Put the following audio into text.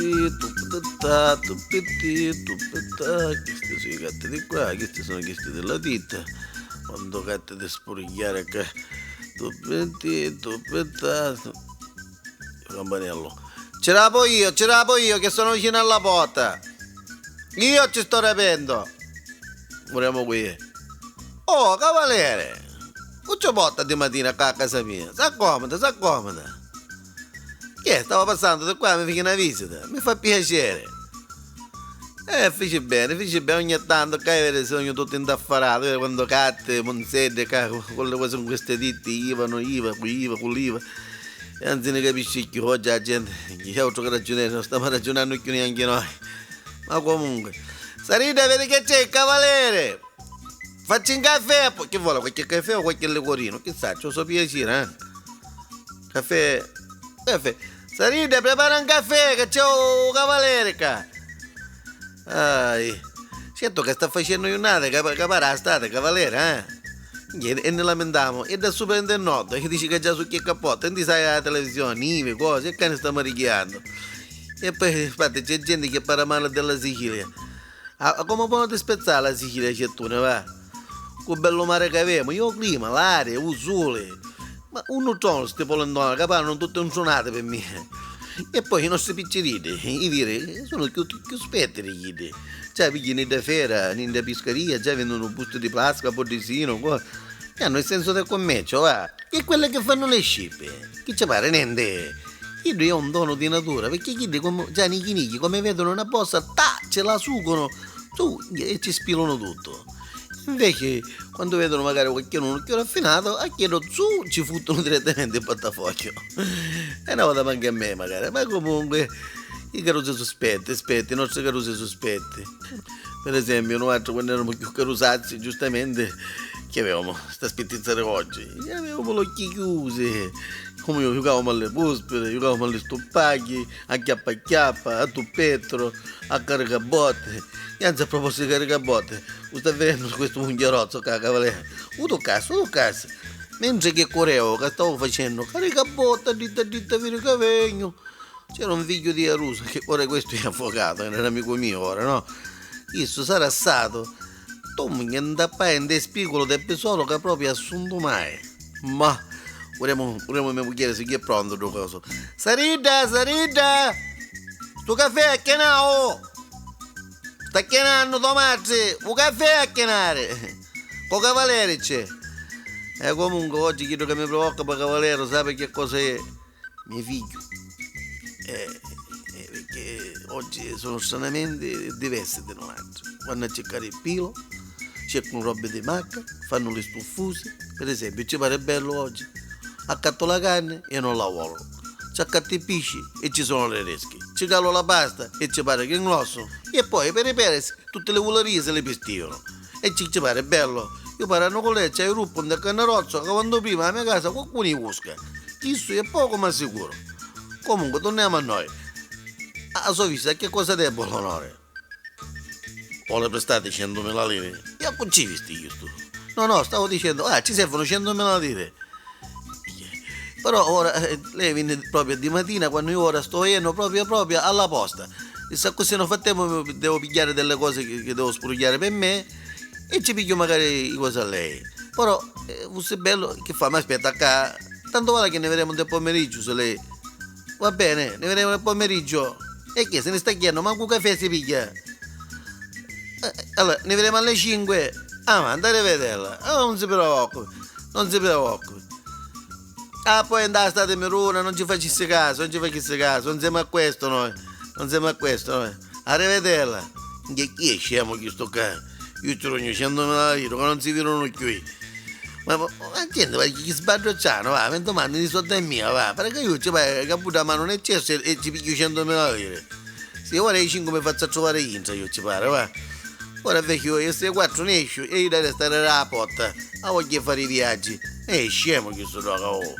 Questi sono i gatti di qua, questi sono i gatti della ditta. Quando gatti di spurigliare che tupetti. Campanello. C'era poi io che sono vicino alla porta. Io ci sto rapendo. Moriamo qui. Oh, cavaliere. Non ci porta di mattina qua a casa mia. S'accomoda, s'accomoda. Che stavo passando da qua, mi fai una visita. Mi fa piacere. Fece bene, ogni tanto che sogno tutto indaffarato, quando catte, monzette, con le cose con queste ditte, IVA, quell'IVA. E anzi ne capisci più, oggi la gente, chi altro che ragionare, non stiamo ragionando più neanche noi. Ma comunque, Sarita, vedi che c'è il cavaliere? Facci un caffè, che vuole, qualche caffè o qualche liquorino? Chissà, ci so piacere, eh? Caffè. Sarita, prepara un caffè, che c'è un cavaliere qua. Certo che sta facendo giornata, che pare la state, cavaliere, E ne lamentiamo, e da superintendente che dice che già su che cappotto, non ti sai la televisione, nive, cose, e che ne stiamo richiando. E poi, infatti, c'è gente che parla male della Sicilia. Come può spezzare la Sicilia, c'è tu, ne va? Con bello mare che abbiamo, io clima, l'aria, il sole. Ma uno trono queste polentone che parlano tutte insuonate per me. E poi i nostri piccerini, i veri, sono più spettri. Cioè, pigliano da fiera, da piscaria, già vendono buste di plastica, botticino, che hanno il senso del commercio, va. E quelle che fanno le scippe, che ci pare niente. Io è un dono di natura, perché chi già nicchi, come vedono una bossa, ce la sugono, su, e ci spilano tutto. Invece, quando vedono magari qualcuno raffinato, a chiedo su, ci futtono direttamente il portafoglio. E una volta anche a me, magari. Ma comunque, i carusi sospetti, i nostri carusi sospetti. Per esempio, noi quando eravamo più carusazzi, giustamente, che avevamo sta spettizzare oggi? Avevamo gli occhi chiusi. Come io giocavamo alle buspere, giocavamo alle stuppacchi, a chiappa, a tuppetro, a caricabotte. E anzi, a proposito di caricabotte, sta vedendo questo munghierozzo, cavaliere. Uto caso. Mentre che correvo, che stavo facendo, caricabotte, ditta, vedi che vengo. C'era un figlio di Arusa, che ora questo è avvocato, era amico mio ora, no? Questo sarà stato, tu mi andappai in spigolo d'episodio che proprio assunto mai. Ma... Vorremmo mia moglie se chi è pronto do coso. Sarita! Sto caffè a chenao! Sta chenando tomati! Un caffè a chenare! Con cavaliere c'è! E comunque oggi chiedo che mi preoccupa cavaliere, sai che cosa è? Mio figlio. Perché oggi sono stranamente diversi da l'altro. Vanno a cercare il pilo, cercano robe di macca, fanno le stuffuse. Per esempio, ci pare bello oggi. Accatto la carne e non la vuolo. Ci accatto i pesci e ci sono le resche. Ci calo la pasta e ci pare che è grosso. E poi per i peres tutte le vuolerie se le pestivano. E ci pare bello. Io parano con lei, c'è il gruppo del canarozzo che quando prima alla mia casa qualcuno li busca. Questo è poco ma sicuro. Comunque torniamo a noi. A sua vista che cosa debbo l'onore? O le prestate 100.000 lire? E a ci visti io sto? No, stavo dicendo, ci servono 100.000 lire. Però ora lei viene proprio di mattina quando io ora sto iendo proprio alla posta. E se così non fatemo devo pigliare delle cose che devo sprugliare per me e ci piglio magari le cose a lei. Però fosse bello che fa, ma aspetta qua, tanto vale che ne vedremo del pomeriggio se lei. Va bene, ne vedremo del pomeriggio. E che se ne sta chiedendo, manco un caffè si piglia. Allora, ne vedremo alle 5. Ma andate a vederla. Non si preoccupi. Poi andate a state meruna, non ci facesse caso, non siamo a questo noi. Arrivederla. Chi è scemo che sto qua? Io ci rogno 100.000 lire, che non si vedono qui. Ma gente, ma chi sbagliano, va, mi domandi di soldi mia, va, perché io ci vai, che la mano nel cesso e ci piglio 100.000 lire. Se ora i 5 mi faccio trovare intra, io ci pare, va. Ora vecchio, io stai 4 ne esco e io devo stare alla porta, a voglio fare i viaggi. Scemo che sto gioco, oh.